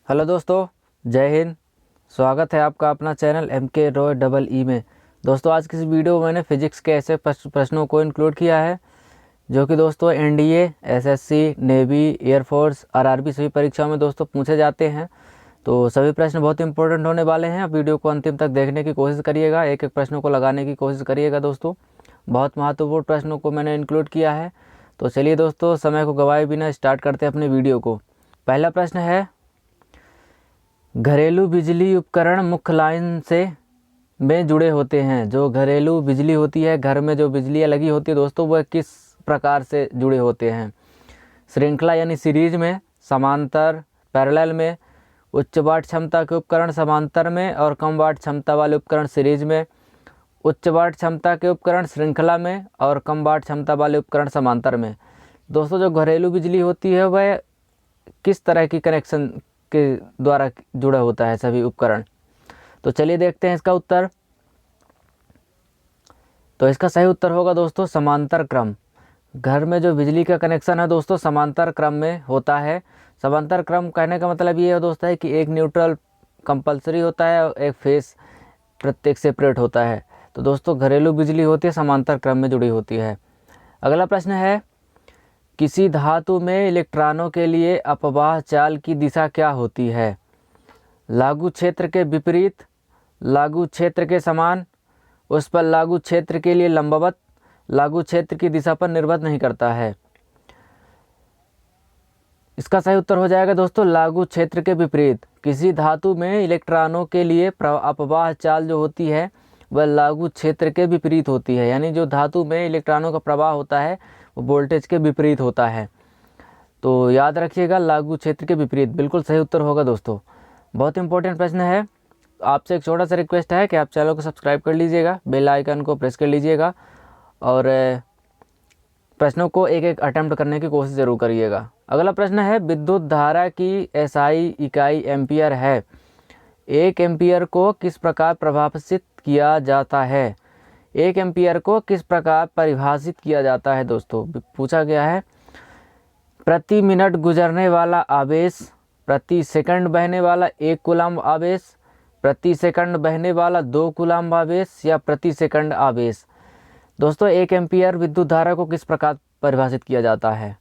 Hello दोस्तों, जय हिंद। स्वागत है आपका अपना चैनल MK रॉय में। दोस्तों, आज की इस वीडियो में मैंने फिजिक्स के ऐसे प्रश्नों को इंक्लूड किया है जो कि दोस्तों NDA, SSC, navy, air force, RRB सभी परीक्षाओं में दोस्तों पूछे जाते हैं। तो सभी प्रश्न बहुत इंपॉर्टेंट होने वाले हैं। आप वीडियो को अंतिम तक देखने की कोशिश करिएगा, एक एक प्रश्नों को लगाने की कोशिश करिएगा। दोस्तों, बहुत महत्वपूर्ण प्रश्नों को मैंने इंक्लूड किया है। तो चलिए दोस्तों, समय को गवाए बिना स्टार्ट करते हैं अपने वीडियो को। पहला प्रश्न है, घरेलू बिजली उपकरण मुख्य लाइन से में जुड़े होते हैं। जो घरेलू बिजली होती है, घर में जो बिजलियाँ लगी होती है दोस्तों, वह किस प्रकार से जुड़े होते हैं? श्रृंखला यानी सीरीज में, समांतर पैरेलल में, उच्च वाट क्षमता के उपकरण समांतर में और कम वाट क्षमता वाले उपकरण सीरीज में, उच्च वाट क्षमता के उपकरण श्रृंखला में और कम वाट क्षमता वाले उपकरण समांतर में। दोस्तों, जो घरेलू बिजली होती है वह किस तरह की कनेक्शन के द्वारा जुड़ा होता है सभी उपकरण? तो चलिए देखते हैं इसका उत्तर। तो इसका सही उत्तर होगा दोस्तों समांतर क्रम। घर में जो बिजली का कनेक्शन है दोस्तों समांतर क्रम में होता है। समांतर क्रम कहने का मतलब ये है दोस्तों है कि एक न्यूट्रल कंपलसरी होता है और एक फेस प्रत्येक सेपरेट होता है। तो दोस्तों घरेलू बिजली होती है समांतर क्रम में जुड़ी होती है। अगला प्रश्न है, किसी धातु में इलेक्ट्रॉनों के लिए अपवाह चाल की दिशा क्या होती है? लागू क्षेत्र के विपरीत, लागू क्षेत्र के समान, उस पर लागू क्षेत्र के लिए लंबवत, लागू क्षेत्र की दिशा पर निर्भर नहीं करता है। इसका सही उत्तर हो जाएगा दोस्तों लागू क्षेत्र के विपरीत। किसी धातु में इलेक्ट्रॉनों के लिए अपवाह चाल जो होती है वह लागू क्षेत्र के विपरीत होती है। यानी जो धातु में इलेक्ट्रॉनों का प्रवाह होता है वो वोल्टेज के विपरीत होता है। तो याद रखिएगा लागू क्षेत्र के विपरीत, बिल्कुल सही उत्तर होगा दोस्तों। बहुत इंपॉर्टेंट प्रश्न है। आपसे एक छोटा सा रिक्वेस्ट है कि आप चैनल को सब्सक्राइब कर लीजिएगा, बेल आइकन को प्रेस कर लीजिएगा और प्रश्नों को एक एक अटेम्प्ट करने की कोशिश ज़रूर करिएगा। अगला प्रश्न है, विद्युत धारा की SI इकाई एम्पियर है। 1 एम्पियर को किस प्रकार परिभाषित किया जाता है? 1 एम्पियर को किस प्रकार परिभाषित किया जाता है दोस्तों? पूछा गया है प्रति मिनट गुजरने वाला आवेश, प्रति सेकंड बहने वाला 1 कूलम्ब आवेश, प्रति सेकंड बहने वाला 2 कूलम्ब आवेश या प्रति सेकंड आवेश। दोस्तों 1 एम्पियर विद्युत धारा को किस प्रकार परिभाषित किया जाता है?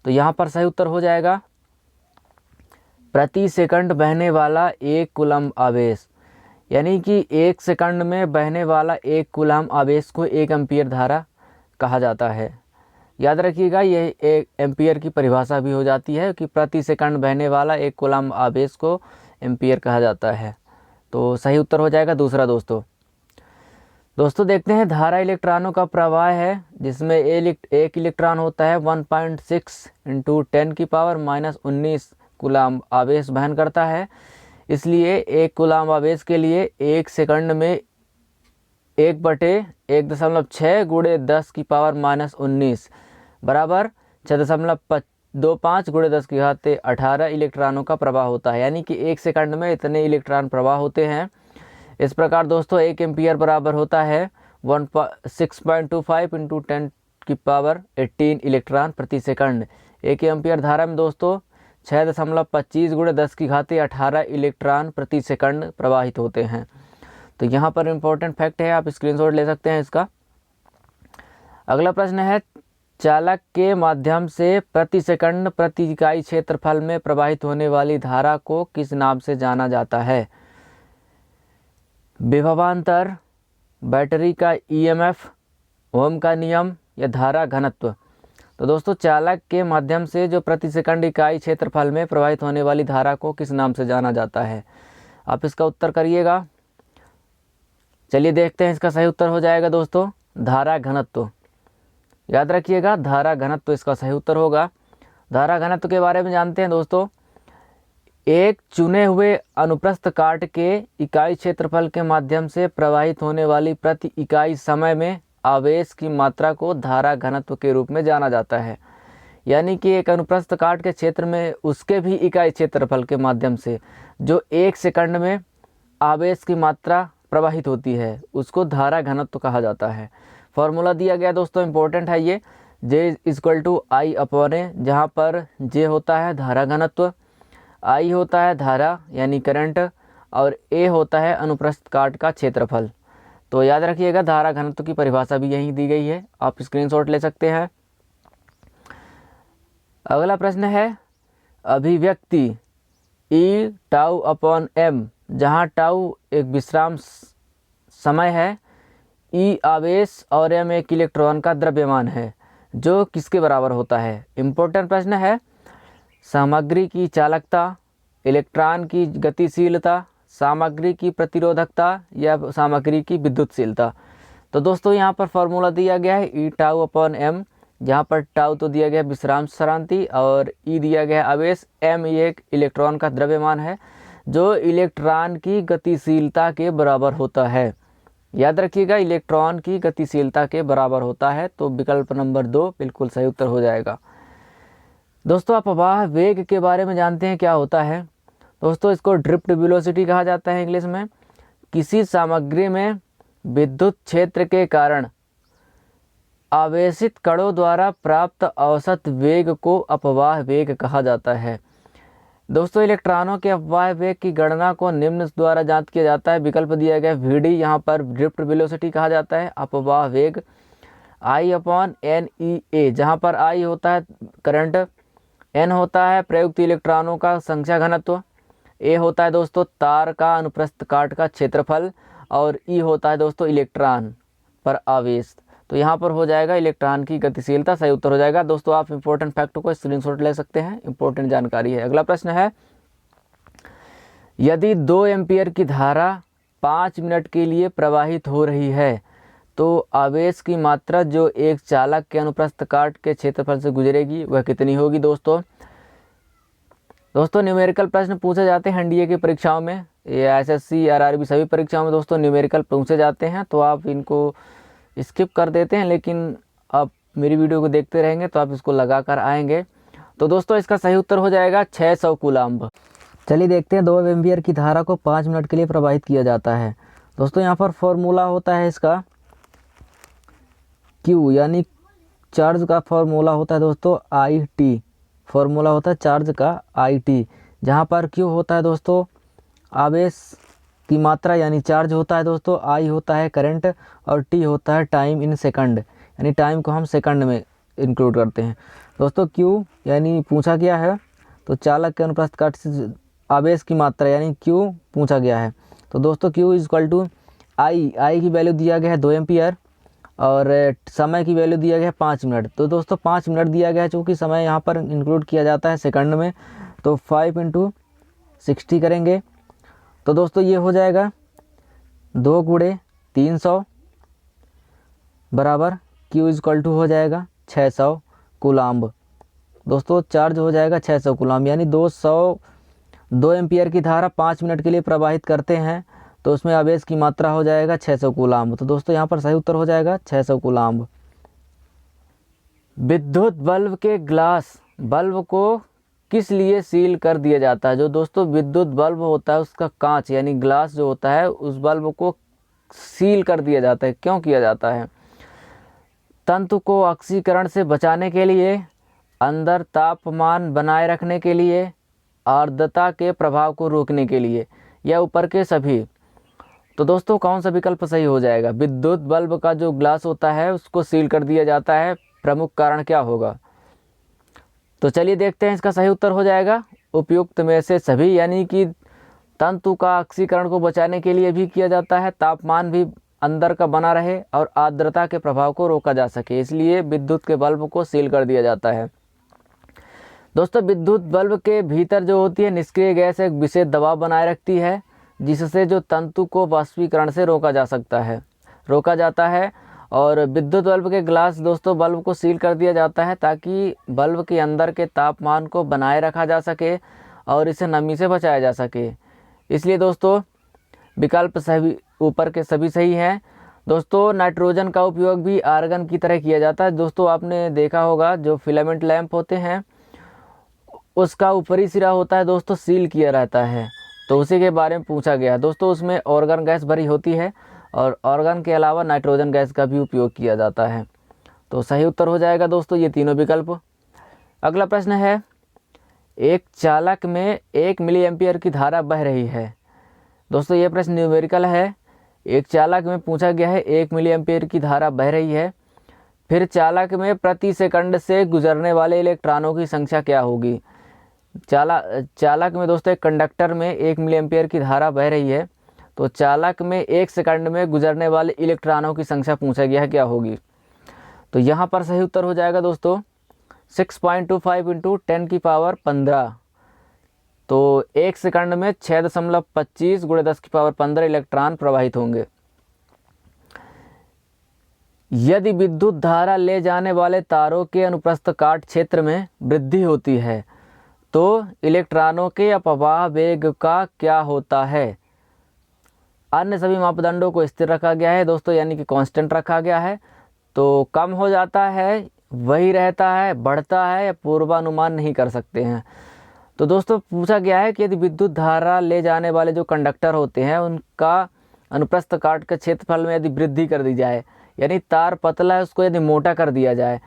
तो यहाँ पर सही उत्तर हो जाएगा प्रति सेकंड बहने वाला 1 कूलम्ब आवेश। यानी कि 1 सेकंड में बहने वाला 1 कूलम्ब आवेश को 1 एम्पियर धारा कहा जाता है। याद रखिएगा यह 1 एम्पियर की परिभाषा भी हो जाती है कि प्रति सेकंड बहने वाला 1 कूलम्ब आवेश को एम्पियर कहा जाता है। तो सही उत्तर हो जाएगा दूसरा दोस्तों देखते हैं, धारा इलेक्ट्रॉनों का प्रवाह है जिसमें एक इलेक्ट्रॉन होता है 1.6 × 10⁻⁻19 कूलम्ब आवेश वहन करता है। इसलिए 1 कूलम्ब आवेश के लिए 1 सेकंड में 1/1.6 × 10⁻⁻19 बराबर 6.25 × 10⁻18 इलेक्ट्रॉनों का प्रवाह होता है। यानी कि 1 सेकंड में इतने इलेक्ट्रॉन प्रवाह होते हैं। इस प्रकार दोस्तों 1 एम्पियर बराबर होता है 6.25 × 10⁻18 इलेक्ट्रॉन प्रति सेकंड। 1 एम्पियर धारा में दोस्तों 6.25 × 10⁻18 इलेक्ट्रॉन प्रति सेकंड प्रवाहित होते हैं। तो यहाँ पर इम्पोर्टेंट फैक्ट है, आप स्क्रीनशॉट ले सकते हैं इसका। अगला प्रश्न है, चालक के माध्यम से प्रति सेकंड प्रति इकाई क्षेत्रफल में प्रवाहित होने वाली धारा को किस नाम से जाना जाता है? विभवांतर, बैटरी का EMF, ओम का नियम या धारा घनत्व। तो दोस्तों चालक के माध्यम से जो प्रति सेकंड इकाई क्षेत्रफल में प्रवाहित होने वाली धारा को किस नाम से जाना जाता है? आप इसका उत्तर करिएगा। चलिए देखते हैं, इसका सही उत्तर हो जाएगा दोस्तों धारा घनत्व। याद रखिएगा धारा घनत्व इसका सही उत्तर होगा। धारा घनत्व के बारे में जानते हैं दोस्तों, एक चुने हुए अनुप्रस्थ काट के इकाई क्षेत्रफल के माध्यम से प्रवाहित होने वाली प्रति इकाई समय में आवेश की मात्रा को धारा घनत्व के रूप में जाना जाता है। यानी कि एक अनुप्रस्थ काट के क्षेत्र में उसके भी इकाई क्षेत्रफल के माध्यम से जो 1 सेकंड में आवेश की मात्रा प्रवाहित होती है उसको धारा घनत्व कहा जाता है। फॉर्मूला दिया गया दोस्तों, इंपॉर्टेंट है ये, J = I/A, जहाँ पर J होता है धारा घनत्व, आई होता है धारा यानी करंट, और ए होता है अनुप्रस्थ काट का क्षेत्रफल। तो याद रखिएगा, धारा घनत्व की परिभाषा भी यहीं दी गई है, आप स्क्रीनशॉट ले सकते हैं। अगला प्रश्न है अभिव्यक्ति ई टाउ अपॉन एम, जहाँ टाउ एक विश्राम समय है, ई आवेश और एम एक इलेक्ट्रॉन का द्रव्यमान है, जो किसके बराबर होता है। इम्पोर्टेंट प्रश्न है। सामग्री की चालकता, इलेक्ट्रॉन की गतिशीलता, सामग्री की प्रतिरोधकता या सामग्री की विद्युतशीलता। तो दोस्तों यहाँ पर फॉर्मूला दिया गया है ई टाउ अपॉन एम, जहाँ पर टाउ तो दिया गया विश्राम शांति और ई दिया गया आवेश, एम एक इलेक्ट्रॉन का द्रव्यमान है जो इलेक्ट्रॉन की गतिशीलता के बराबर होता है। याद रखिएगा, इलेक्ट्रॉन की गतिशीलता के बराबर होता है। तो विकल्प नंबर 2 बिल्कुल सही उत्तर हो जाएगा। दोस्तों अपवाह वेग के बारे में जानते हैं क्या होता है। दोस्तों इसको ड्रिफ्ट वेलोसिटी कहा जाता है इंग्लिश में। किसी सामग्री में विद्युत क्षेत्र के कारण आवेशित कणों द्वारा प्राप्त औसत वेग को अपवाह वेग कहा जाता है। दोस्तों इलेक्ट्रॉनों के अपवाह वेग की गणना को निम्न द्वारा ज्ञात किया जाता है। विकल्प दिया गया VD, यहाँ पर ड्रिफ्ट वेलोसिटी कहा जाता है। अपवाह वेग I अपॉन NEA, जहाँ पर I होता है करंट, N होता है प्रयुक्त इलेक्ट्रॉनों का संख्या घनत्व, A होता है दोस्तों तार का अनुप्रस्थ काट का क्षेत्रफल, और E होता है दोस्तों इलेक्ट्रॉन पर आवेश। तो यहाँ पर हो जाएगा इलेक्ट्रॉन की गतिशीलता, सही उत्तर हो जाएगा। दोस्तों आप इंपॉर्टेंट फैक्ट को स्क्रीनशॉट ले सकते हैं, इंपॉर्टेंट जानकारी है। अगला प्रश्न है यदि 2 एम्पीयर की धारा 5 मिनट के लिए प्रवाहित हो रही है तो आवेश की मात्रा जो एक चालक के अनुप्रस्थ काट के क्षेत्रफल से गुजरेगी वह कितनी होगी। दोस्तों न्यूमेरिकल प्रश्न पूछे जाते हैं एनडीए की परीक्षाओं में, ये SSC RRB सभी परीक्षाओं में दोस्तों न्यूमेरिकल पूछे जाते हैं। तो आप इनको स्किप कर देते हैं, लेकिन आप मेरी वीडियो को देखते रहेंगे तो आप इसको लगा कर आएंगे। तो दोस्तों इसका सही उत्तर हो जाएगा 600 कूलाम्ब। चलिए देखते हैं 2 एम्पीयर की धारा को 5 मिनट के लिए प्रवाहित किया जाता है। दोस्तों यहाँ पर फॉर्मूला होता है इसका Q, यानी चार्ज का फॉर्मूला होता है दोस्तों IT, फॉर्मूला होता है चार्ज का IT, जहाँ पर Q होता है दोस्तों आवेश की मात्रा यानी चार्ज होता है दोस्तों, I होता है करंट, और T होता है टाइम इन सेकंड, यानी टाइम को हम सेकंड में इंक्लूड करते हैं। दोस्तों Q यानी पूछा गया है, तो चालक के अनुप्रस्थ काट से आवेश की मात्रा यानी Q पूछा गया है। तो दोस्तों Q is equal to I की वैल्यू दिया गया है 2 एम्पियर, और समय की वैल्यू दिया गया है 5 मिनट। तो दोस्तों 5 मिनट दिया गया है, चूँकि समय यहाँ पर इंक्लूड किया जाता है सेकंड में, तो 5 × 60 करेंगे। तो दोस्तों ये हो जाएगा 2 × 300 बराबर Q इज इक्वल टू हो जाएगा 600 कूलाम्ब। दोस्तों चार्ज हो जाएगा 600 कूलाम्ब, यानी 2 एम्पियर की धारा 5 मिनट के लिए प्रवाहित करते हैं तो उसमें आवेश की मात्रा हो जाएगा 600 कूलाम्ब। तो दोस्तों यहाँ पर सही उत्तर हो जाएगा 600 कूलाम्ब। विद्युत बल्ब के ग्लास बल्ब को किस लिए सील कर दिया जाता है। जो दोस्तों विद्युत बल्ब होता है उसका कांच यानी ग्लास जो होता है उस बल्ब को सील कर दिया जाता है। क्यों किया जाता है? तंतु को ऑक्सीकरण से बचाने के लिए, अंदर तापमान बनाए रखने के लिए, आर्द्रता के प्रभाव को रोकने के लिए, या ऊपर के सभी। तो दोस्तों कौन सा विकल्प सही हो जाएगा? विद्युत बल्ब का जो ग्लास होता है उसको सील कर दिया जाता है, प्रमुख कारण क्या होगा? तो चलिए देखते हैं, इसका सही उत्तर हो जाएगा उपयुक्त में से सभी, यानी कि तंतु का ऑक्सीकरण को बचाने के लिए भी किया जाता है, तापमान भी अंदर का बना रहे और आर्द्रता के प्रभाव को रोका जा सके, इसलिए विद्युत के बल्ब को सील कर दिया जाता है। दोस्तों विद्युत बल्ब के भीतर जो होती है निष्क्रिय गैस एक विशेष दबाव बनाए रखती है, जिससे जो तंतु को वाष्पीकरण से रोका जाता है। और विद्युत बल्ब के ग्लास दोस्तों बल्ब को सील कर दिया जाता है ताकि बल्ब के अंदर के तापमान को बनाए रखा जा सके और इसे नमी से बचाया जा सके। इसलिए दोस्तों विकल्प सभी ऊपर के सभी सही हैं। दोस्तों नाइट्रोजन का उपयोग भी आर्गन की तरह किया जाता है। दोस्तों आपने देखा होगा जो फिलामेंट लैंप होते हैं उसका ऊपरी सिरा होता है दोस्तों सील किया रहता है, तो उसी के बारे में पूछा गया। दोस्तों उसमें ऑर्गन गैस भरी होती है और ऑर्गन के अलावा नाइट्रोजन गैस का भी उपयोग किया जाता है। तो सही उत्तर हो जाएगा दोस्तों ये तीनों विकल्प। अगला प्रश्न है एक चालक में 1 मिली एम्पियर की धारा बह रही है। दोस्तों ये प्रश्न न्यूमेरिकल है। एक चालक में पूछा गया है 1 मिली एम्पियर की धारा बह रही है, फिर चालक में प्रति सेकंड से गुजरने वाले इलेक्ट्रॉनों की संख्या क्या होगी। चालक में दोस्तों एक कंडक्टर में 1 मिली एम्पियर की धारा बह रही है, तो चालक में 1 सेकंड में गुजरने वाले इलेक्ट्रॉनों की संख्या पूछा गया है क्या होगी। तो यहाँ पर सही उत्तर हो जाएगा दोस्तों 6.25 इंटू 10 की पावर 15। तो 1 सेकंड में 6.25 गुणे 10 की पावर 15 इलेक्ट्रॉन प्रवाहित होंगे। यदि विद्युत धारा ले जाने वाले तारों के अनुप्रस्थ काट क्षेत्र में वृद्धि होती है तो इलेक्ट्रॉनों के अपवाह वेग का क्या होता है। अन्य सभी मापदंडों को स्थिर रखा गया है दोस्तों, यानी कि कांस्टेंट रखा गया है। तो कम हो जाता है, वही रहता है, बढ़ता है, या पूर्वानुमान नहीं कर सकते हैं। तो दोस्तों पूछा गया है कि यदि विद्युत धारा ले जाने वाले जो कंडक्टर होते हैं उनका अनुप्रस्थ काट के क्षेत्रफल में यदि वृद्धि कर दी जाए, यानी तार पतला है उसको यदि मोटा कर दिया जाए,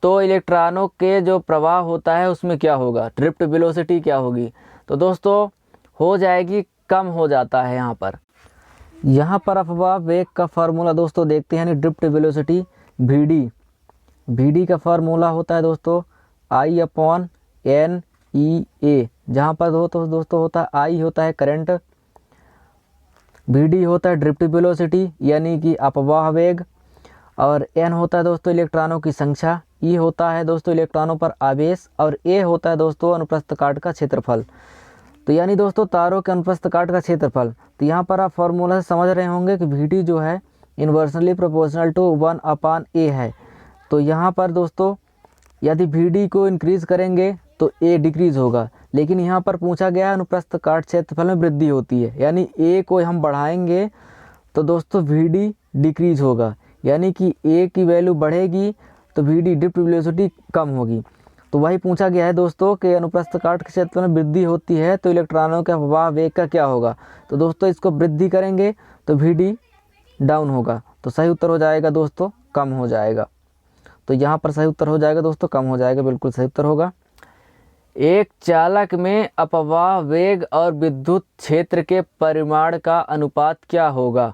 तो इलेक्ट्रॉनों के जो प्रवाह होता है उसमें क्या होगा, ड्रिफ्ट वेलोसिटी क्या होगी। तो दोस्तों हो जाएगी, कम हो जाता है। यहाँ पर अपवाह वेग का फार्मूला दोस्तों देखते हैं, यानी ड्रिफ्ट वेलोसिटी वी डी का फार्मूला होता है दोस्तों I/NEA, जहाँ पर दोस्तों होता है I होता है करंट, वी होता है ड्रिफ्ट वेलोसिटी यानी कि अपवाह वेग, और N होता है दोस्तों इलेक्ट्रॉनों की संख्या, E होता है दोस्तों इलेक्ट्रॉनों पर आवेश, और A होता है दोस्तों अनुप्रस्थ काट का क्षेत्रफल। तो यानी दोस्तों तारों के अनुप्रस्थ काट का क्षेत्रफल। तो यहाँ पर आप फॉर्मूला से समझ रहे होंगे कि वी जो है इन्वर्सली प्रोपोर्शनल टू 1/A है। तो यहाँ पर दोस्तों यदि वी को इंक्रीज़ करेंगे तो A डिक्रीज़ होगा, लेकिन यहाँ पर पूछा गया है अनुप्रस्थ काट क्षेत्रफल में वृद्धि होती है, यानी A को हम बढ़ाएंगे तो दोस्तों वी डिक्रीज़ होगा, यानी कि A की वैल्यू बढ़ेगी तो वी ड्रिफ्ट वेलोसिटी कम होगी। तो वही पूछा गया है दोस्तों कि अनुप्रस्थ काट के क्षेत्र में वृद्धि होती है तो इलेक्ट्रॉनों के अपवाह वेग का क्या होगा। तो दोस्तों इसको वृद्धि करेंगे तो वी डाउन होगा, तो सही उत्तर हो जाएगा दोस्तों कम हो जाएगा। तो यहाँ पर सही उत्तर हो जाएगा दोस्तों कम हो जाएगा, बिल्कुल सही उत्तर होगा। एक चालक में अपवाह वेग और विद्युत क्षेत्र के परिमाण का अनुपात क्या होगा।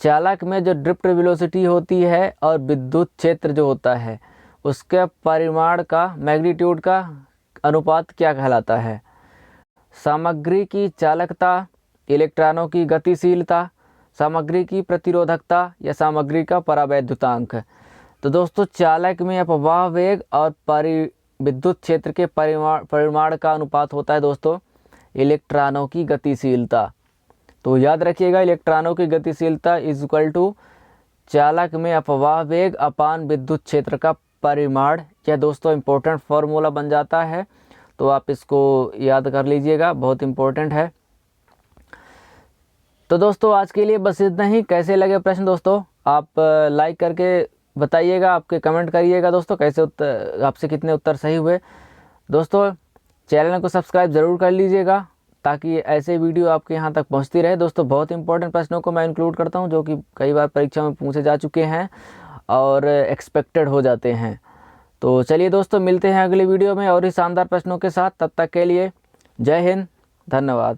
चालक में जो ड्रिफ्ट वेलोसिटी होती है और विद्युत क्षेत्र जो होता है उसके परिमाण का, मैग्नीट्यूड का अनुपात क्या कहलाता है। सामग्री की चालकता, इलेक्ट्रॉनों की गतिशीलता, सामग्री की प्रतिरोधकता, या सामग्री का परावैद्युतांक। तो दोस्तों चालक में अपवाह वेग और विद्युत क्षेत्र के परिमाण का अनुपात होता है दोस्तों इलेक्ट्रॉनों की गतिशीलता। तो याद रखिएगा इलेक्ट्रॉनों की गतिशीलता इज इक्वल टू चालक में अपवाह वेग अपान विद्युत क्षेत्र का परिमाण। यह दोस्तों इम्पोर्टेंट फार्मूला बन जाता है, तो आप इसको याद कर लीजिएगा, बहुत इम्पोर्टेंट है। तो दोस्तों आज के लिए बस इतना ही। कैसे लगे प्रश्न दोस्तों आप लाइक करके बताइएगा, आपके कमेंट करिएगा दोस्तों कैसे उत्तर, आपसे कितने उत्तर सही हुए। दोस्तों चैनल को सब्सक्राइब ज़रूर कर लीजिएगा ताकि ऐसे वीडियो आपके यहाँ तक पहुँचती रहे। दोस्तों बहुत इंपॉर्टेंट प्रश्नों को मैं इंक्लूड करता हूँ जो कि कई बार परीक्षा में पूछे जा चुके हैं और एक्सपेक्टेड हो जाते हैं। तो चलिए दोस्तों मिलते हैं अगले वीडियो में और ही शानदार प्रश्नों के साथ। तब तक के लिए जय हिंद, धन्यवाद।